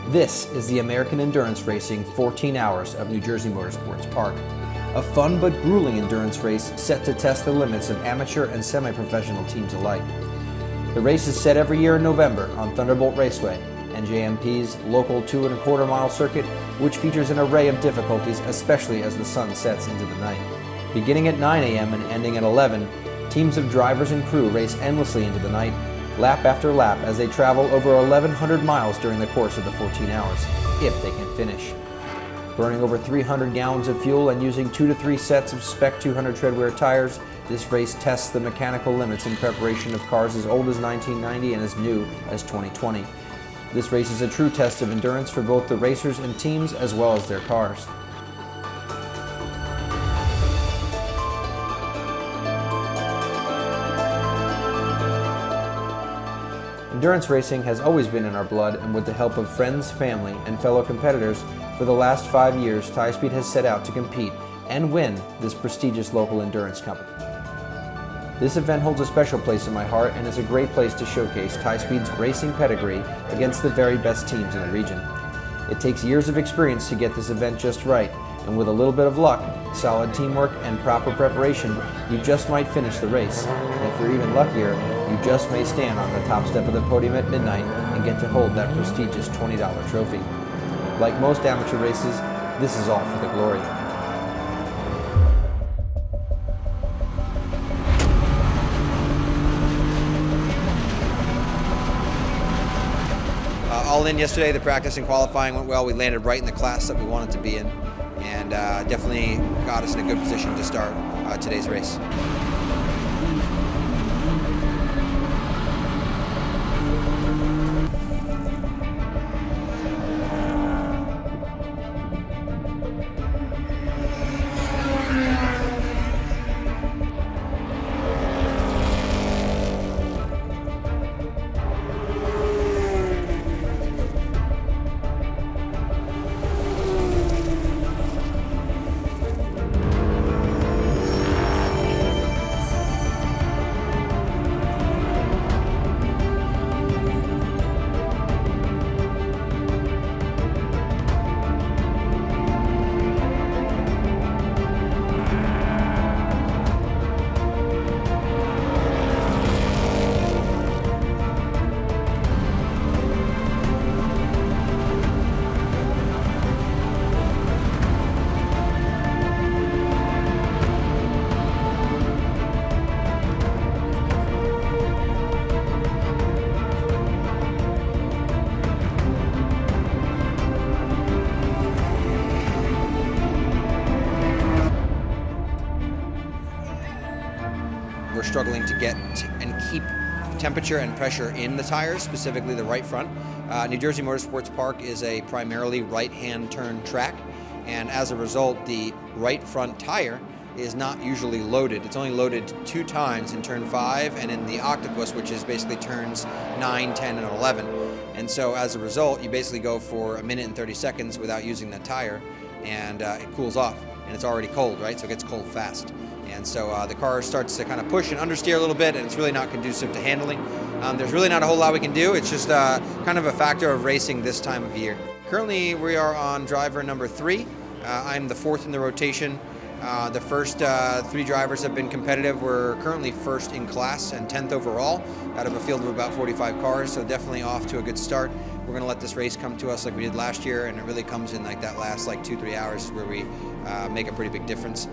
This is the American Endurance Racing 14 Hours of New Jersey Motorsports Park, a fun but grueling endurance race set to test the limits of amateur and semi-professional teams alike. The race is set every year in November on Thunderbolt Raceway, NJMP's local 2¼ mile circuit, which features an array of difficulties, especially as the sun sets into the night. Beginning at 9 a.m. and ending at 11, teams of drivers and crew race endlessly into the night, lap after lap, as they travel over 1,100 miles during the course of the 14 hours, if they can finish. Burning over 300 gallons of fuel and using 2 to 3 sets of Spec 200 treadwear tires, this race tests the mechanical limits in preparation of cars as old as 1990 and as new as 2020. This race is a true test of endurance for both the racers and teams as well as their cars. Endurance racing has always been in our blood, and with the help of friends, family, and fellow competitors, for the last 5 years, TiSpeed has set out to compete and win this prestigious local endurance competition. This event holds a special place in my heart and is a great place to showcase TiSpeed's racing pedigree against the very best teams in the region. It takes years of experience to get this event just right, and with a little bit of luck, solid teamwork, and proper preparation, you just might finish the race. And if you're even luckier, you just may stand on the top step of the podium at midnight and get to hold that prestigious $20 trophy. Like most amateur races, this is all for the glory. All in yesterday, the practice and qualifying went well. We landed right in the class that we wanted to be in, and definitely got us in a good position to start today's race. We're struggling to get and keep temperature and pressure in the tires, specifically the right front. New Jersey Motorsports Park is a primarily right-hand turn track, and as a result, the right front tire is not usually loaded. It's only loaded 2 times in turn 5 and in the octopus, which is basically turns 9, 10, and 11. And so as a result, you basically go for 1 minute and 30 seconds without using that tire, and it cools off, and it's already cold, right? So it gets cold fast. And so the car starts to kind of push and understeer a little bit, and it's really not conducive to handling. There's really not a whole lot we can do. It's just kind of a factor of racing this time of year. Currently, we are on driver number 3. I'm the 4th in the rotation. The first 3 drivers have been competitive. We're currently 1st in class and 10th overall out of a field of about 45 cars, so definitely off to a good start. We're going to let this race come to us like we did last year, and it really comes in like that last 2-3 hours is where we make a pretty big difference.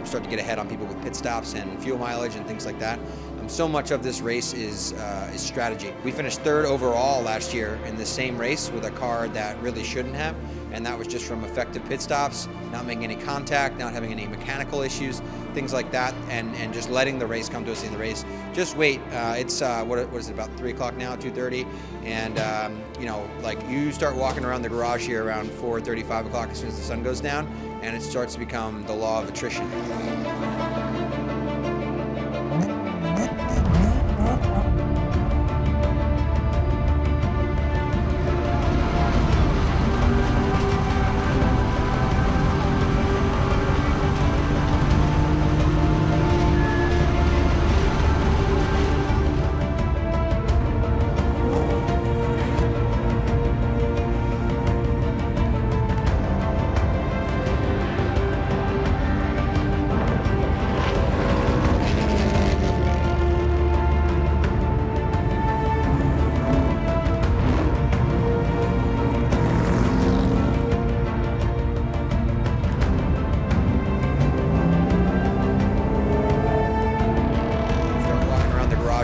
Start to get ahead on people with pit stops and fuel mileage and things like that. So much of this race is strategy. We finished 3rd overall last year in the same race with a car that really shouldn't have, and that was just from effective pit stops, not making any contact, not having any mechanical issues, things like that, and just letting the race come to us in the race. Just wait. It's what is it, about 3 o'clock now, 2:30, and you know, like, you start walking around the garage here around 4:30, 5 o'clock as soon as the sun goes down, and it starts to become the law of attrition.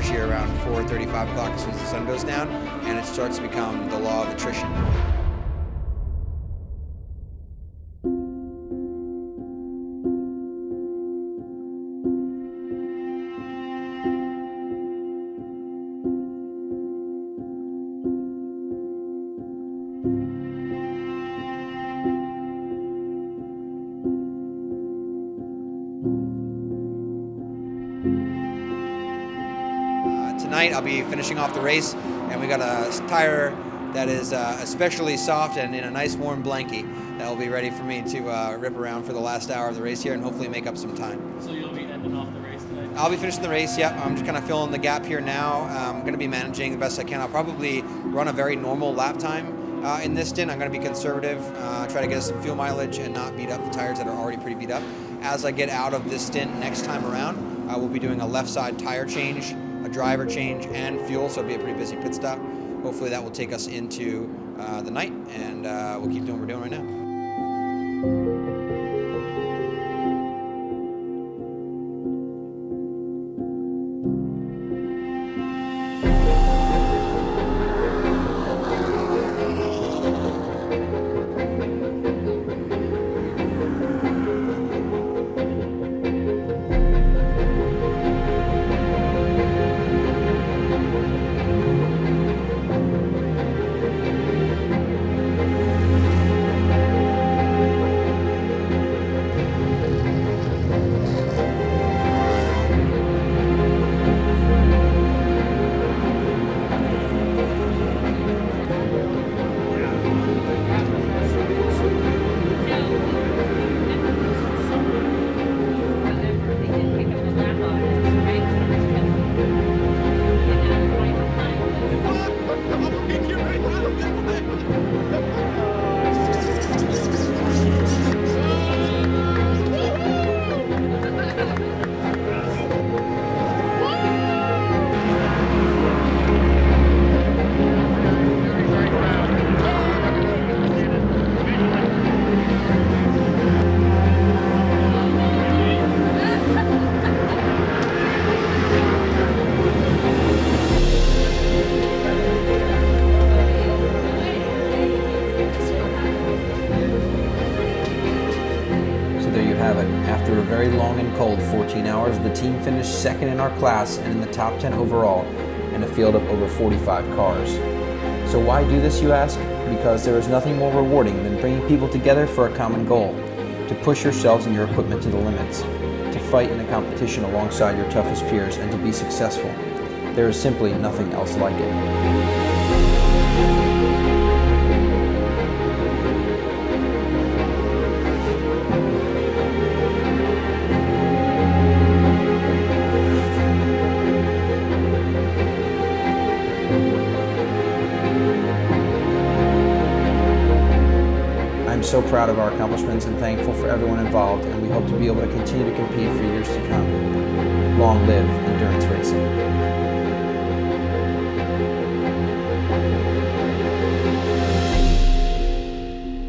especially around 4:30, 5 o'clock as soon as the sun goes down, and it starts to become the law of attrition. Tonight I'll be finishing off the race, and we got a tire that is especially soft and in a nice warm blankie that will be ready for me to rip around for the last hour of the race here and hopefully make up some time. So you'll be ending off the race tonight? I'll be finishing the race, yeah. I'm just kind of filling the gap here now. I'm going to be managing the best I can. I'll probably run a very normal lap time in this stint. I'm going to be conservative, try to get us some fuel mileage and not beat up the tires that are already pretty beat up. As I get out of this stint next time around, we'll be doing a left side tire change, a driver change, and fuel, so it'll be a pretty busy pit stop. Hopefully that will take us into the night, and we'll keep doing what we're doing right now. After a very long and cold 14 hours, the team finished second in our class and in the top 10 overall in a field of over 45 cars. So why do this, you ask? Because there is nothing more rewarding than bringing people together for a common goal, to push yourselves and your equipment to the limits, to fight in a competition alongside your toughest peers and to be successful. There is simply nothing else like it. I'm so proud of our accomplishments and thankful for everyone involved, and we hope to be able to continue to compete for years to come. Long live endurance racing.